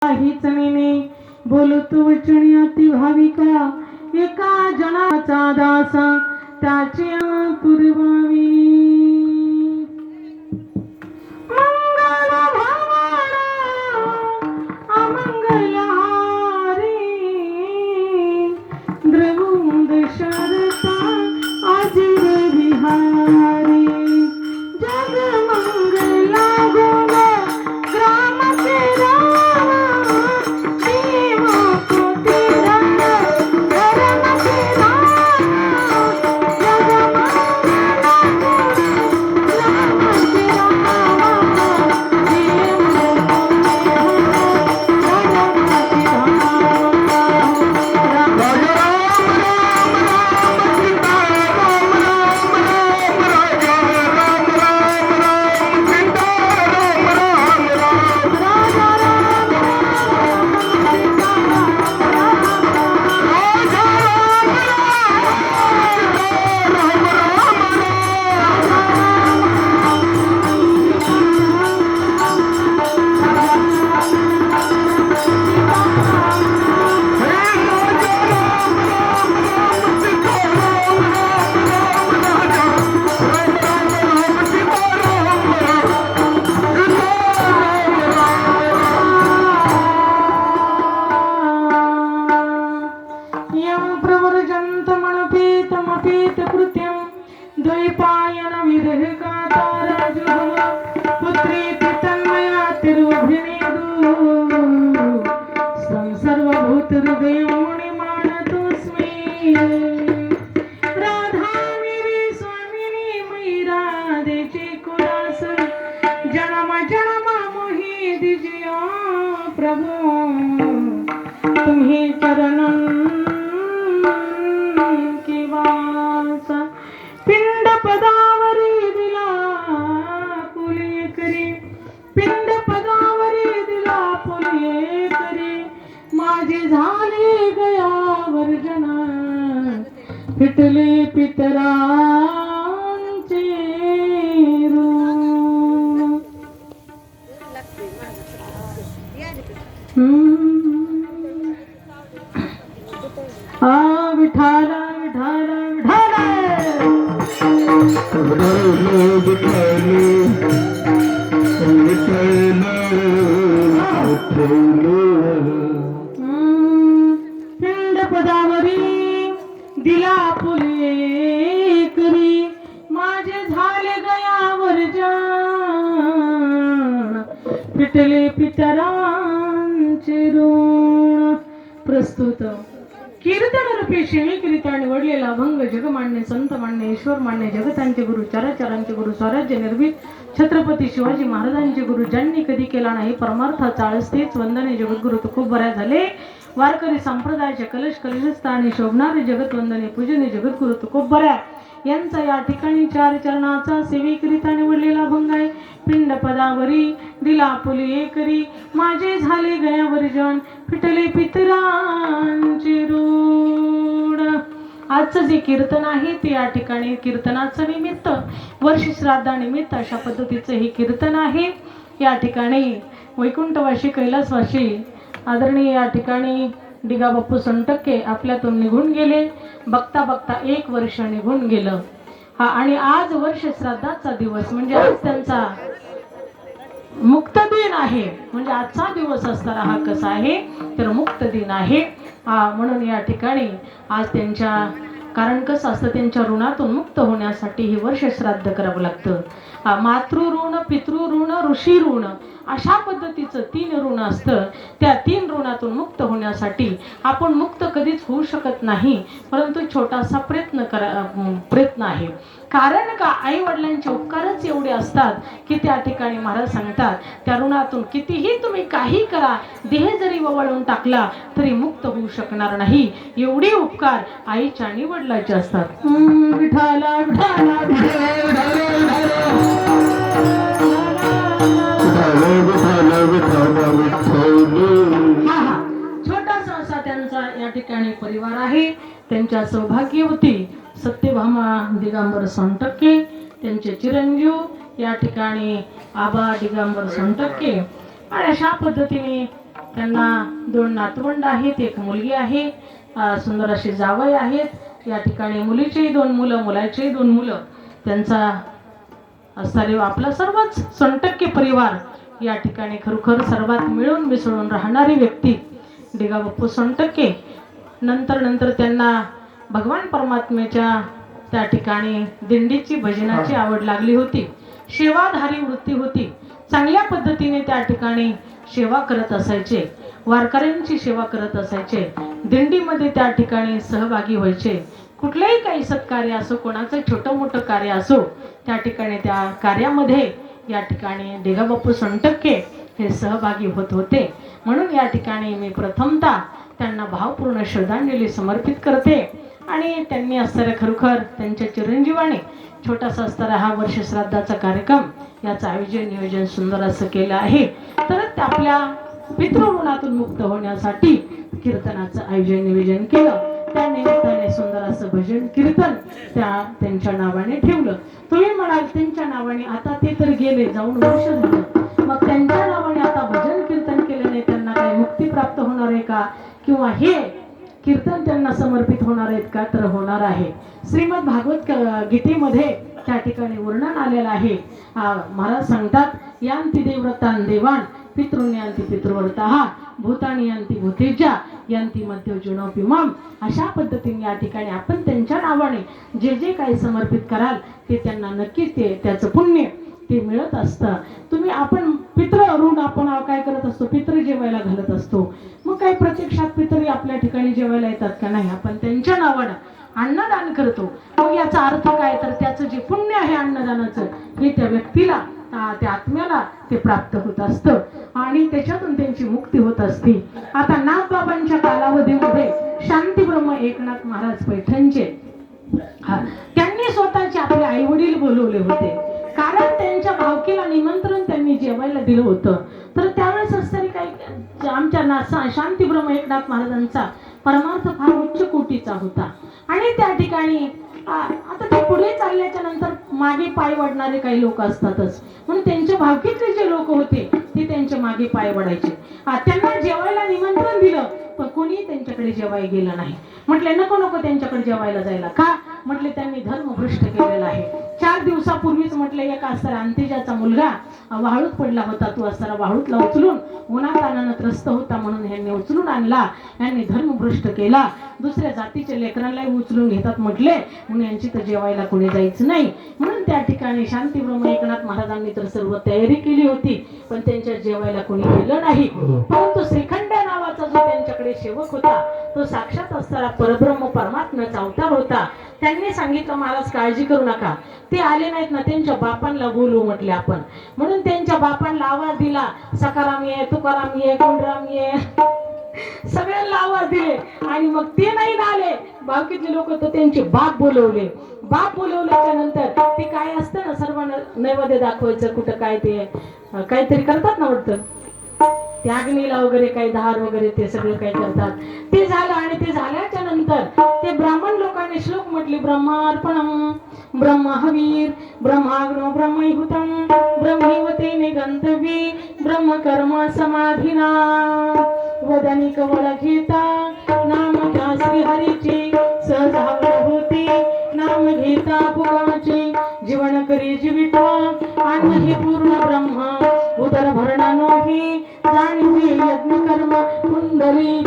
हीच नेने बोलतो वचनी अति भाविका एका जनाचा दासा त्याची पुरवावी मंगल भावना अमंगल हारी द्रवुंद शरता अजिर विहारी जग मंगला गुण ग्राम तेरा द्वैपायन विरह का तारा जुगम पुत्री तन्मया तिरुभिनेदु सर्वभूत हृदय मुनि मानतोस्मि राधा मेरी स्वामिनी मयि राधेचे कुलास जन्म जन्म मोहि दिजिया प्रभु तुम्ही चरणन की वास पिंड पदावरी दिला पुलिये करी पिंड पदावरी दिला पुलिये करी माझे झाले गया वर्जना फिटले पितरांचे ऋण विठाला विठाला पिंड पदावरी दिला पुले करी माझे झाले गयावर जाण पिटले पितरांचे ऋण. प्रस्तुत कीर्तन रूपी शिवीकरिता निवडलेला अभंग जगमान्य संत मान्य ईश्वर मान्य जगतांचे गुरु चराचरांचे गुरु स्वराज्य निर्भीत छत्रपती शिवाजी महाराजांचे गुरु ज्यांनी कधी केला नाही परमार्थाचा आळस तेच वंदने जगद्गुरु खूप बऱ्या झाले. वारकरी संप्रदायाचे कलश कलशस्थानी शोभणारे जगतवंदने पूजने जगद्गुरु खूप बऱ्या यांचा या ठिकाणी चार चरणाचा सेवेकरिता निवडलेला अभंग आहे. पिंड पदावरी दिला पुलिये करी माझे झाले गयावर जण फिटले पितरांचे ऋण. आजचं जे कीर्तन आहे ते या ठिकाणी कीर्तनाचं निमित्त वर्ष श्राद्धानिमित्त अशा पद्धतीचं हे कीर्तन आहे. या ठिकाणी वैकुंठवासी कैलासवासी आदरणीय या ठिकाणी डिगा बाप्पू संटक्के आपल्यातून निघून गेले. बघता बघता 1 वर्ष निघून गेलं. हा आणि आज वर्ष श्राद्धाचा दिवस म्हणजे आज त्यांचा मुक्त दिन आहे. म्हणजे आजचा दिवस असताना हा कसा आहे तर मुक्त दिन आहे. म्हणून या ठिकाणी आज त्यांच्या कारण कसं असतं त्यांच्या ऋणातून मुक्त होण्यासाठी हे वर्ष श्राद्ध करावं लागतं. मातृऋण पितृऋण ऋषी ऋण अशा पद्धतीचं 3 ऋण असतं. त्या 3 ऋणातून मुक्त होण्यासाठी आपण मुक्त कधीच होऊ शकत नाही परंतु छोटासा प्रयत्न आहे. कारण का आई वडिलांचे उपकारच एवढे असतात की त्या ठिकाणी महाराज सांगतात त्या ऋणातून कितीही तुम्ही काही करा देह जरी वळवून टाकला तरी मुक्त होऊ शकणार नाही. एवढे उपकार आईच्या आणि वडिलांचे असतात. विठाला विठाला छोटासा असा त्यांचा या ठिकाणी परिवार आहे. त्यांच्या सौभाग्यवती सत्यभामा दिगंबर सोनटक्के, त्यांचे चिरंजीव या ठिकाणी आबा दिगंबर सोनटक्के आणि अशा पद्धतीने त्यांना 2 नातवंड आहेत, 1 मुलगी आहे, सुंदर असे जावई आहेत. या ठिकाणी मुलीचेही 2 मुलं, मुलाचेही 2 मुलं. त्यांचा आपला सर्वच 100% परिवार या ठिकाणी खरोखर सर्वात मिळून मिसळून राहणारी व्यक्ती डिगाबापू 100%. नंतर त्यांना भगवान परमात्म्याच्या त्या ठिकाणी दिंडीची भजनाची आवड लागली होती. सेवाधारी वृत्ती होती. चांगल्या पद्धतीने त्या ठिकाणी सेवा करत असायचे, वारकऱ्यांची सेवा करत असायचे, दिंडीमध्ये त्या ठिकाणी सहभागी व्हायचे. कुठलेही काही सत्कार्य असो, कोणाचं छोटं मोठं कार्य असो, त्या ठिकाणी त्या कार्यामध्ये या ठिकाणी डिगाबापू 100% हे सहभागी होत होते. म्हणून या ठिकाणी मी प्रथमतः त्यांना भावपूर्ण श्रद्धांजली समर्पित करते. आणि त्यांनी असणाऱ्या खरोखर त्यांच्या चिरंजीवाने छोटासा असणारा हा वर्ष श्राद्धाचा कार्यक्रम याचं आयोजन नियोजन सुंदर असं केलं आहे. तर आपल्या पितृऋणातून मुक्त होण्यासाठी कीर्तनाचं आयोजन नियोजन केलं. त्या निमित्ताने सुंदर असं भजन कीर्तन त्यांच्या नावाने ठेवलं. तुम्ही म्हणाल त्यांच्या नावाने, आता ते तर गेले, जाऊन वर्ष झालं, मग त्यांच्या नावाने आता भजन कीर्तन केल्याने त्यांना काही मुक्ती प्राप्त होणार आहे का, किंवा हे कीर्तन त्यांना समर्पित होणार आहेत का? तर होणार आहे. श्रीमद भागवत गीतेमध्ये त्या ठिकाणी वर्णन आलेलं आहे. महाराज सांगतात, यांती देवव्रतान देवान पितृण्यांती पितृव्रता भूतानी यांती भूतेजा यांती मध्योजुनोपिमाम. अशा पद्धतीने या ठिकाणी आपण त्यांच्या नावाने जे जे काही समर्पित कराल ते त्यांना नक्कीच त्याचं पुण्य ते मिळत असतं. तुम्ही आपण पितृ ऋण आपण काय करत असतो, पितृ जेवायला घालत असतो. मग काही प्रत्यक्षात पितरी आपल्या ठिकाणी जेवायला येतात का? नाही. आपण त्यांच्या नावानं अन्नदान करतो. मग याचा अर्थ काय, तर त्याचं जे पुण्य आहे अन्नदानाचं हे त्या व्यक्तीला, त्या आत्म्याला ते प्राप्त होत असतं आणि त्याच्यातून त्यांची मुक्ती होत असते. आता नाथबाबांच्या कालावधीमध्ये शांतीब्रह्म एकनाथ महाराज पैठणचे त्यांनी स्वतःचे आपले आई वडील बोलवले होते. कारण त्यांच्या भावकीला निमंत्रण त्यांनी जेवायला दिलं होतं. तर त्यावेळेस असणारी काही आमच्या शांतीब्रह्म एकनाथ महाराजांचा परमार्थ फार उच्च कोटीचा होता. आणि त्या ठिकाणी आता ते पुढे चालल्याच्या नंतर मागे पाय वडणारे काही लोक असतातच. म्हणून त्यांच्या भावकीतले जे लोक होते ते त्यांच्या मागे पाय वडायचे. त्यांना जेवायला निमंत्रण दिलं पण कोणी त्यांच्याकडे जेवायला गेलं नाही. म्हटले नको त्यांच्याकडे जेवायला जायला. का? म्हटले त्यांनी धर्म भ्रष्ट केलेला आहे. 4 दिवसापूर्वीच म्हटले एका असताना अंतेजाचा मुलगा वाळूत पडला होता. तो असताना वाळूतला उचलून उन्हातानानं त्रस्त होता म्हणून ह्यांनी उचलून आणला. यांनी धर्म भ्रष्ट केला. दुसऱ्या जातीच्या लेकरांनाही उचलून घेतात म्हटले, म्हणून यांची तर जेवायला कोणी जायचं नाही. म्हणून त्या ठिकाणी शांतीब्रह्म एकनाथ महाराजांनी तर सर्व तयारी केली होती पण त्यांच्या जेवायला कोणी गेलं नाही. परंतु श्रीखंड नावाचा जो त्यांच्याकडे सेवक होता तो साक्षात असणारा परब्रह्म परमात्म्याचा अवतार होता. त्यांनी सांगितलं, महाराज काळजी करू नका, ते आले नाहीत ना, त्यांच्या बापांना बोलू म्हटले आपण. म्हणून त्यांच्या बापांना आवाज दिला, सकाराम ये, तुकाराम ये, गुंडराम ये, सगळ्यांना आवाज दिले. आणि मग ते नाही आले बाकीचे लोक तर त्यांचे बाप बोलवले. बाप बोलवल्याच्या नंतर ते काय असतं ना, सर्व नैवेद्य दाखवायचं, कुठं काय ते काहीतरी करतात ना वाटतं, त्या अग्नीला वगैरे काही धार वगैरे ते सगळं काही करतात. ते झालं आणि ते झाल्याच्या नंतर ते ब्राह्मण लोकांनी श्लोक म्हटले, ब्रह्मार्पणम ब्रह्महवीर ब्रह्माग्नो ब्रह्मैहुतम ब्रह्मैवतेने गंतव्ये ब्रह्मकर्म समाधिना. वदनी कवळ घेता नाम घ्या श्रीहरीचे, सहज होते नाम घेता पुगाचे, जीवन करी जीविता अन्न हे पूर्ण ब्रह्म, उदर भरणा नोही जाणीवे यज्ञ कर्म कुंडली